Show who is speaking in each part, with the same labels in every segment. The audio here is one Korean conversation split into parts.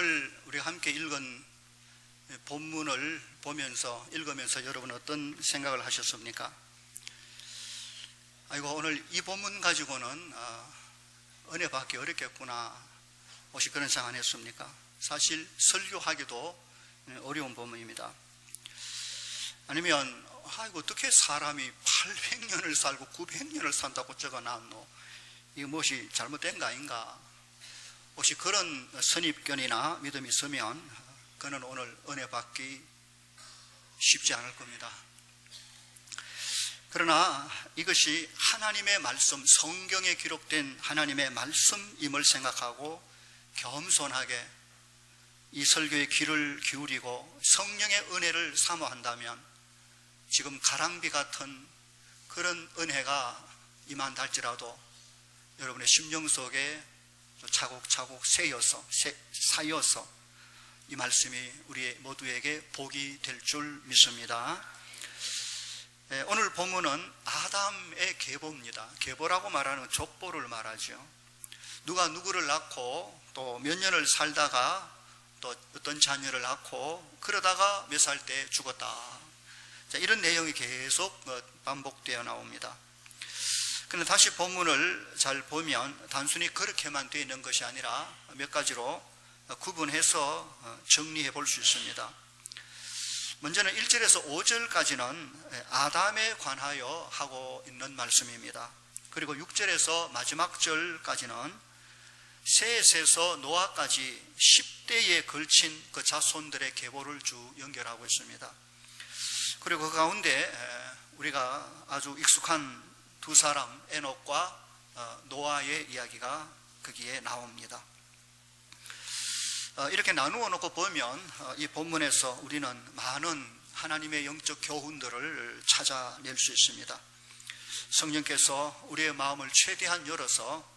Speaker 1: 오늘 우리가 함께 읽은 본문을 읽으면서 여러분 어떤 생각을 하셨습니까? 아이고, 오늘 이 본문 가지고는 은혜 받기 어렵겠구나, 혹시 그런 생각 안 했습니까? 사실 설교하기도 어려운 본문입니다. 아니면 아이고, 어떻게 사람이 800년을 살고 900년을 산다고 적어놨노? 이거 무엇이 잘못된 거 아닌가? 혹시 그런 선입견이나 믿음이 있으면 그는 오늘 은혜 받기 쉽지 않을 겁니다. 그러나 이것이 하나님의 말씀, 성경에 기록된 하나님의 말씀임을 생각하고 겸손하게 이 설교의 귀를 기울이고 성령의 은혜를 사모한다면 지금 가랑비 같은 그런 은혜가 임한다 할지라도 여러분의 심령 속에 차곡차곡 쌓여서 이 말씀이 우리 모두에게 복이 될 줄 믿습니다. 오늘 본문은 아담의 계보입니다. 계보라고 말하는 족보를 말하죠. 누가 누구를 낳고 또 몇 년을 살다가 또 어떤 자녀를 낳고 그러다가 몇 살 때 죽었다. 자, 이런 내용이 계속 반복되어 나옵니다. 그런데 다시 본문을 잘 보면 단순히 그렇게만 되어 있는 것이 아니라 몇 가지로 구분해서 정리해 볼 수 있습니다. 먼저는 1절에서 5절까지는 아담에 관하여 하고 있는 말씀입니다. 그리고 6절에서 마지막 절까지는 셋에서 노아까지 10대에 걸친 그 자손들의 계보를 쭉 연결하고 있습니다. 그리고 그 가운데 우리가 아주 익숙한 두 사람, 에녹과 노아의 이야기가 거기에 나옵니다. 이렇게 나누어 놓고 보면 이 본문에서 우리는 많은 하나님의 영적 교훈들을 찾아낼 수 있습니다. 성령께서 우리의 마음을 최대한 열어서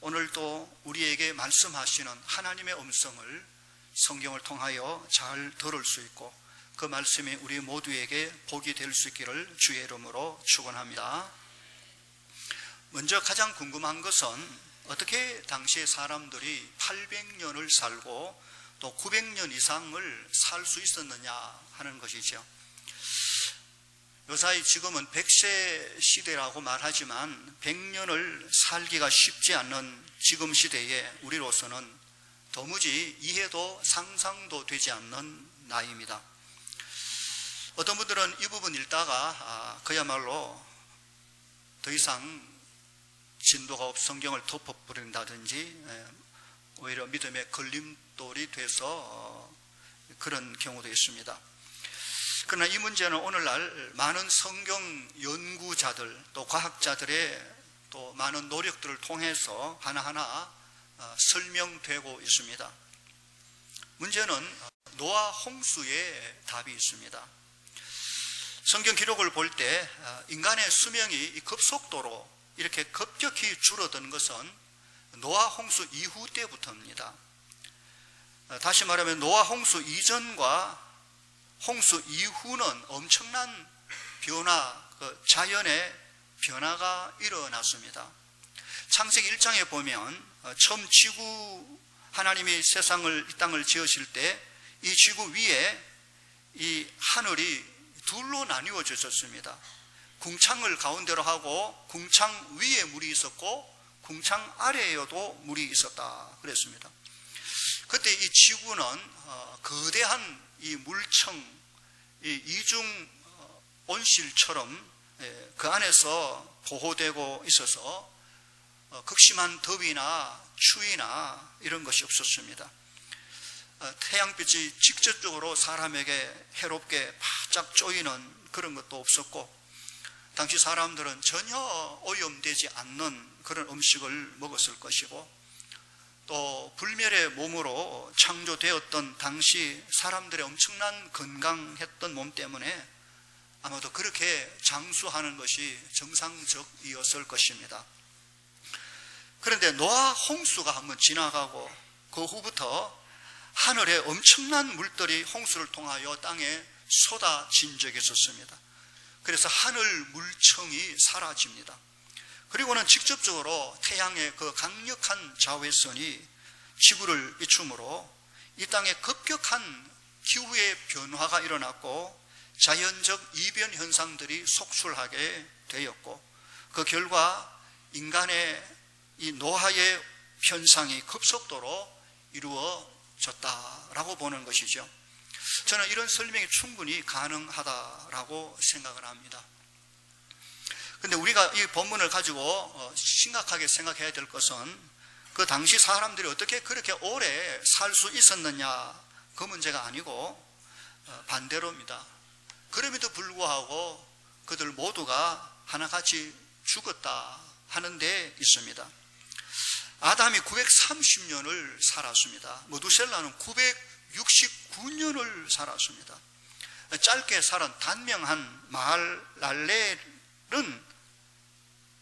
Speaker 1: 오늘도 우리에게 말씀하시는 하나님의 음성을 성경을 통하여 잘 들을 수 있고 그 말씀이 우리 모두에게 복이 될 수 있기를 주의 이름으로 축원합니다. 먼저 가장 궁금한 것은 어떻게 당시의 사람들이 800년을 살고 또 900년 이상을 살 수 있었느냐 하는 것이죠. 요사이 지금은 100세 시대라고 말하지만 100년을 살기가 쉽지 않는 지금 시대에 우리로서는 도무지 이해도 상상도 되지 않는 나이입니다. 어떤 분들은 이 부분 읽다가 그야말로 더 이상 진도가 없어 성경을 덮어버린다든지 오히려 믿음의 걸림돌이 돼서 그런 경우도 있습니다. 그러나 이 문제는 오늘날 많은 성경 연구자들 또 과학자들의 또 많은 노력들을 통해서 하나하나 설명되고 있습니다. 문제는 노아 홍수의 답이 있습니다. 성경 기록을 볼 때 인간의 수명이 급속도로 이렇게 급격히 줄어든 것은 노아 홍수 이후 때부터입니다. 다시 말하면 노아 홍수 이전과 홍수 이후는 엄청난 변화, 자연의 변화가 일어났습니다. 창세기 1장에 보면 처음 지구, 하나님이 세상을, 이 땅을 지으실 때 이 지구 위에 이 하늘이 둘로 나뉘어져 있었습니다. 궁창을 가운데로 하고 궁창 위에 물이 있었고 궁창 아래에도 물이 있었다 그랬습니다. 그때 이 지구는 거대한 이 물청, 이 이중 온실처럼 그 안에서 보호되고 있어서 극심한 더위나 추위나 이런 것이 없었습니다. 태양빛이 직접적으로 사람에게 해롭게 바짝 쪼이는 그런 것도 없었고 당시 사람들은 전혀 오염되지 않는 그런 음식을 먹었을 것이고 또 불멸의 몸으로 창조되었던 당시 사람들의 엄청난 건강했던 몸 때문에 아마도 그렇게 장수하는 것이 정상적이었을 것입니다. 그런데 노아 홍수가 한번 지나가고 그 후부터 하늘에 엄청난 물들이 홍수를 통하여 땅에 쏟아진 적이 있었습니다. 그래서 하늘 물청이 사라집니다. 그리고는 직접적으로 태양의 그 강력한 자외선이 지구를 비추므로 이 땅에 급격한 기후의 변화가 일어났고 자연적 이변 현상들이 속출하게 되었고 그 결과 인간의 이 노화의 현상이 급속도로 이루어졌다라고 보는 것이죠. 저는 이런 설명이 충분히 가능하다라고 생각을 합니다. 그런데 우리가 이 본문을 가지고 심각하게 생각해야 될 것은 그 당시 사람들이 어떻게 그렇게 오래 살 수 있었느냐 그 문제가 아니고 반대로입니다. 그럼에도 불구하고 그들 모두가 하나같이 죽었다 하는 데 있습니다. 아담이 930년을 살았습니다. 메두셀라는 969년을 살았습니다. 짧게 살은 단명한 마할랄렐은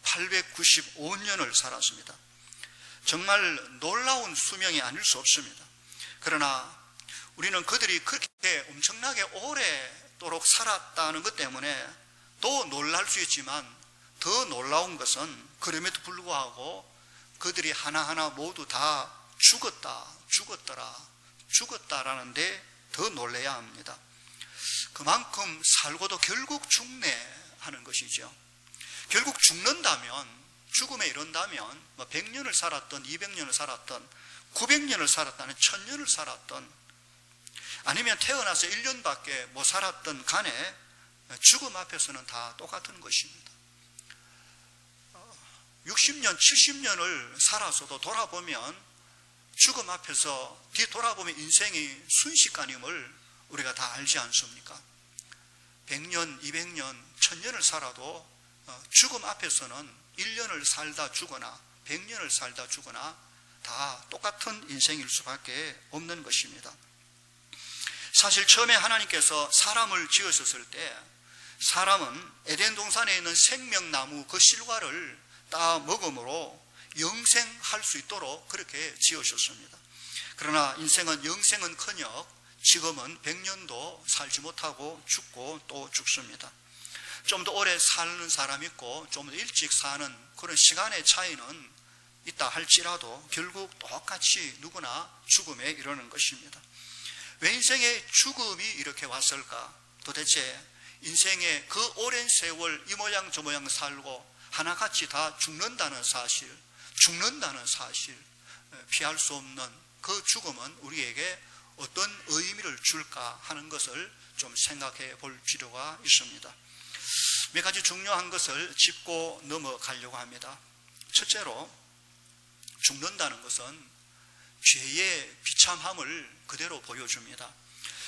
Speaker 1: 895년을 살았습니다. 정말 놀라운 수명이 아닐 수 없습니다. 그러나 우리는 그들이 그렇게 엄청나게 오래도록 살았다는 것 때문에 또 놀랄 수 있지만 더 놀라운 것은 그럼에도 불구하고 그들이 하나하나 모두 다 죽었다라는 데 더 놀라야 합니다. 그만큼 살고도 결국 죽네 하는 것이죠. 결국 죽는다면, 죽음에 이른다면 100년을 살았던 200년을 살았던 900년을 살았다는 1000년을 살았던 아니면 태어나서 1년밖에 못 살았던 간에 죽음 앞에서는 다 똑같은 것입니다. 60년, 70년을 살아서도 돌아보면 죽음 앞에서 뒤돌아보면 인생이 순식간임을 우리가 다 알지 않습니까? 100년, 200년, 1000년을 살아도 죽음 앞에서는 1년을 살다 죽거나 100년을 살다 죽거나 다 똑같은 인생일 수밖에 없는 것입니다. 사실 처음에 하나님께서 사람을 지으셨을 때 사람은 에덴 동산에 있는 생명나무 그 실과를 따 먹음으로 영생할 수 있도록 그렇게 지으셨습니다. 그러나 인생은 영생은커녕 지금은 100년도 살지 못하고 죽고 또 죽습니다. 좀 더 오래 사는 사람이 있고 좀 더 일찍 사는 그런 시간의 차이는 있다 할지라도 결국 똑같이 누구나 죽음에 이르는 것입니다. 왜 인생에 죽음이 이렇게 왔을까? 도대체 인생의 그 오랜 세월 이 모양 저 모양 살고 하나같이 다 죽는다는 사실, 피할 수 없는 그 죽음은 우리에게 어떤 의미를 줄까 하는 것을 좀 생각해 볼 필요가 있습니다. 몇 가지 중요한 것을 짚고 넘어가려고 합니다. 첫째로, 죽는다는 것은 죄의 비참함을 그대로 보여줍니다.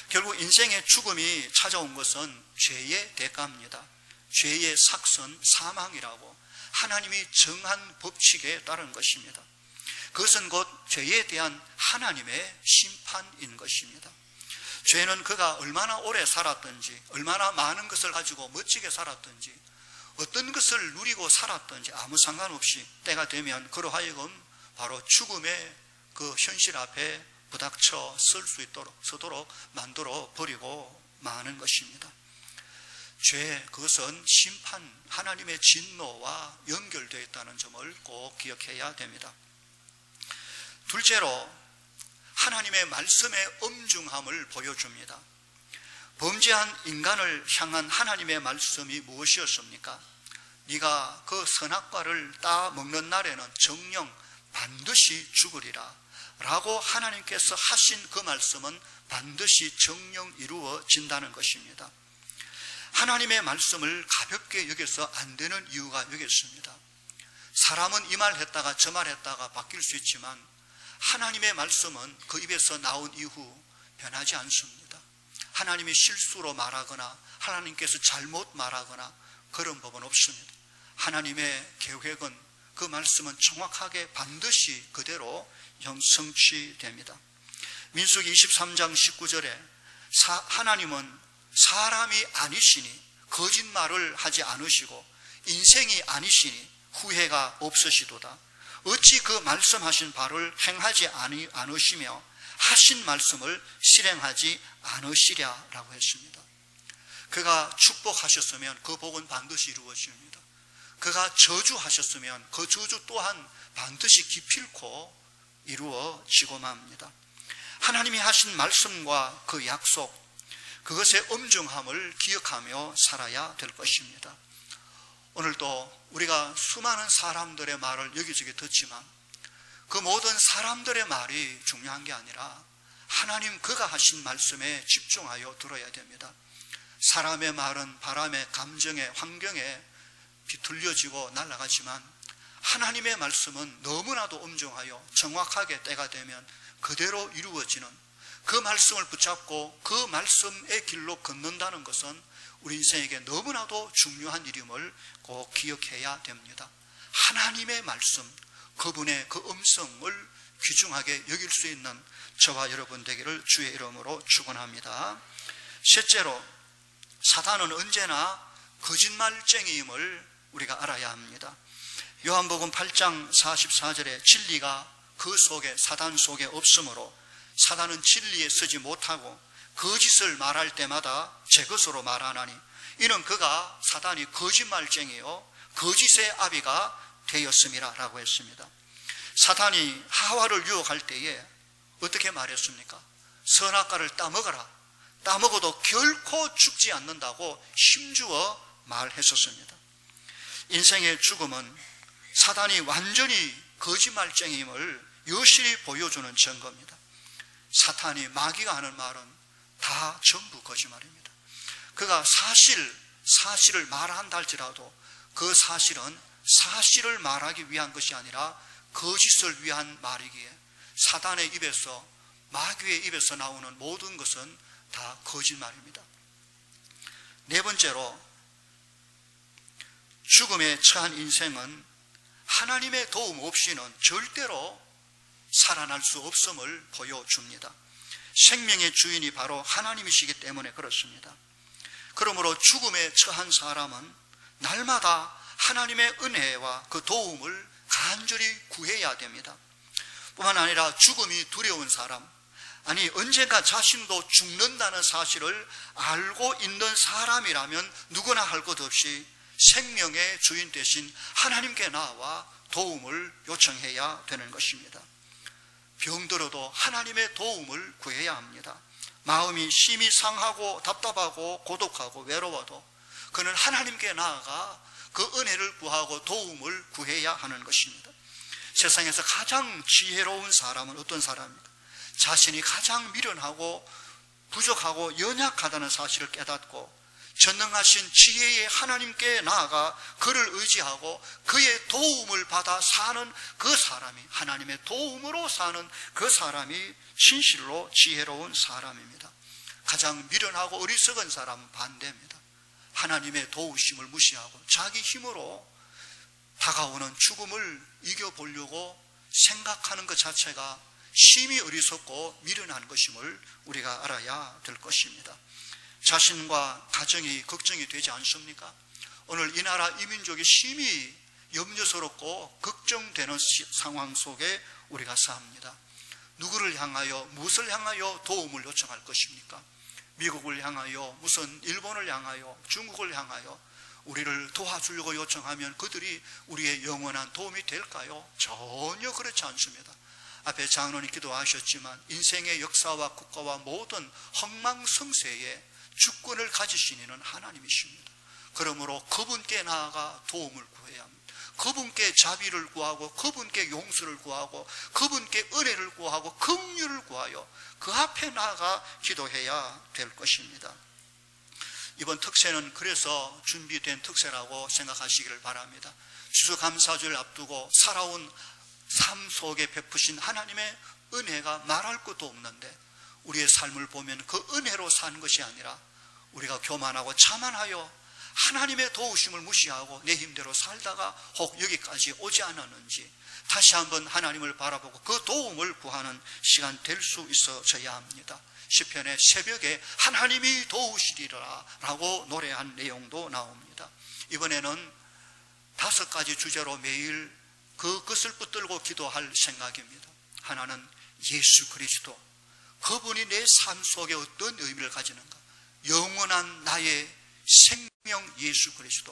Speaker 1: 결국 인생의 죽음이 찾아온 것은 죄의 대가입니다. 죄의 삭선, 사망이라고 하나님이 정한 법칙에 따른 것입니다. 그것은 곧 죄에 대한 하나님의 심판인 것입니다. 죄는 그가 얼마나 오래 살았든지, 얼마나 많은 것을 가지고 멋지게 살았든지, 어떤 것을 누리고 살았든지 아무 상관없이 때가 되면 그로 하여금 바로 죽음의 그 현실 앞에 부닥쳐 서도록 만들어 버리고 마는 것입니다. 죄, 그것은 심판, 하나님의 진노와 연결되어 있다는 점을 꼭 기억해야 됩니다. 둘째로, 하나님의 말씀의 엄중함을 보여줍니다. 범죄한 인간을 향한 하나님의 말씀이 무엇이었습니까? 네가 그 선악과를 따 먹는 날에는 정녕 반드시 죽으리라 라고 하나님께서 하신 그 말씀은 반드시 정녕 이루어진다는 것입니다. 하나님의 말씀을 가볍게 여겨서 안 되는 이유가 여기 있습니다. 사람은 이 말 했다가 저 말 했다가 바뀔 수 있지만 하나님의 말씀은 그 입에서 나온 이후 변하지 않습니다. 하나님이 실수로 말하거나 하나님께서 잘못 말하거나 그런 법은 없습니다. 하나님의 계획은, 그 말씀은 정확하게 반드시 그대로 성취됩니다. 민수기 23장 19절에 하나님은 사람이 아니시니 거짓말을 하지 않으시고 인생이 아니시니 후회가 없으시도다. 어찌 그 말씀하신 바를 행하지 않으시며 하신 말씀을 실행하지 않으시랴라고 했습니다. 그가 축복하셨으면 그 복은 반드시 이루어집니다. 그가 저주하셨으면 그 저주 또한 반드시 기필코 이루어지고만 합니다. 하나님이 하신 말씀과 그 약속, 그것의 엄중함을 기억하며 살아야 될 것입니다. 오늘도 우리가 수많은 사람들의 말을 여기저기 듣지만 그 모든 사람들의 말이 중요한 게 아니라 하나님 그가 하신 말씀에 집중하여 들어야 됩니다. 사람의 말은 바람에, 감정에, 환경에 비틀려지고 날아가지만 하나님의 말씀은 너무나도 엄중하여 정확하게 때가 되면 그대로 이루어지는, 그 말씀을 붙잡고 그 말씀의 길로 걷는다는 것은 우리 인생에게 너무나도 중요한 일임을 꼭 기억해야 됩니다. 하나님의 말씀, 그분의 그 음성을 귀중하게 여길 수 있는 저와 여러분 되기를 주의 이름으로 축원합니다. 셋째로, 사단은 언제나 거짓말쟁이임을 우리가 알아야 합니다. 요한복음 8장 44절에 진리가 그 속에, 사단 속에 없으므로 사단은 진리에 서지 못하고 거짓을 말할 때마다 제 것으로 말하나니 이는 그가, 사단이 거짓말쟁이요 거짓의 아비가 되었음이라 라고 했습니다. 사단이 하와를 유혹할 때에 어떻게 말했습니까? 선악과를 따먹어라, 따먹어도 결코 죽지 않는다고 힘주어 말했었습니다. 인생의 죽음은 사단이 완전히 거짓말쟁이임을 여실히 보여주는 증거입니다. 사탄이, 마귀가 하는 말은 다 전부 거짓말입니다. 그가 사실을 말한다 할지라도 그 사실은 사실을 말하기 위한 것이 아니라 거짓을 위한 말이기에 사단의 입에서, 마귀의 입에서 나오는 모든 것은 다 거짓말입니다. 네 번째로, 죽음에 처한 인생은 하나님의 도움 없이는 절대로 살아날 수 없음을 보여줍니다. 생명의 주인이 바로 하나님이시기 때문에 그렇습니다. 그러므로 죽음에 처한 사람은 날마다 하나님의 은혜와 그 도움을 간절히 구해야 됩니다. 뿐만 아니라 죽음이 두려운 사람, 아니 언젠가 자신도 죽는다는 사실을 알고 있는 사람이라면 누구나 할 것 없이 생명의 주인 되신 하나님께 나와 도움을 요청해야 되는 것입니다. 병들어도 하나님의 도움을 구해야 합니다. 마음이 심히 상하고 답답하고 고독하고 외로워도 그는 하나님께 나아가 그 은혜를 구하고 도움을 구해야 하는 것입니다. 세상에서 가장 지혜로운 사람은 어떤 사람입니까? 자신이 가장 미련하고 부족하고 연약하다는 사실을 깨닫고 전능하신 지혜의 하나님께 나아가 그를 의지하고 그의 도움을 받아 사는 그 사람이, 하나님의 도움으로 사는 그 사람이 진실로 지혜로운 사람입니다. 가장 미련하고 어리석은 사람은 반대입니다. 하나님의 도우심을 무시하고 자기 힘으로 다가오는 죽음을 이겨보려고 생각하는 것 자체가 심히 어리석고 미련한 것임을 우리가 알아야 될 것입니다. 자신과 가정이 걱정이 되지 않습니까? 오늘 이 나라 이 민족이 심히 염려스럽고 걱정되는 상황 속에 우리가 삽니다. 누구를 향하여, 무엇을 향하여 도움을 요청할 것입니까? 미국을 향하여, 무슨 일본을 향하여, 중국을 향하여 우리를 도와주려고 요청하면 그들이 우리의 영원한 도움이 될까요? 전혀 그렇지 않습니다. 앞에 장로님 기도하셨지만 인생의 역사와 국가와 모든 흥망성쇠에 주권을 가지신 이는 하나님이십니다. 그러므로 그분께 나아가 도움을 구해야 합니다. 그분께 자비를 구하고 그분께 용서를 구하고 그분께 은혜를 구하고 긍휼을 구하여 그 앞에 나아가 기도해야 될 것입니다. 이번 특세는 그래서 준비된 특세라고 생각하시기를 바랍니다. 추수감사절 앞두고 살아온 삶 속에 베푸신 하나님의 은혜가 말할 것도 없는데 우리의 삶을 보면 그 은혜로 사는 것이 아니라 우리가 교만하고 자만하여 하나님의 도우심을 무시하고 내 힘대로 살다가 혹 여기까지 오지 않았는지 다시 한번 하나님을 바라보고 그 도움을 구하는 시간 될 수 있어져야 합니다. 시편의 새벽에 하나님이 도우시리라 라고 노래한 내용도 나옵니다. 이번에는 5가지 주제로 매일 그것을 붙들고 기도할 생각입니다. 하나는 예수 그리스도, 그분이 내 삶 속에 어떤 의미를 가지는가? 영원한 나의 생명 예수 그리스도,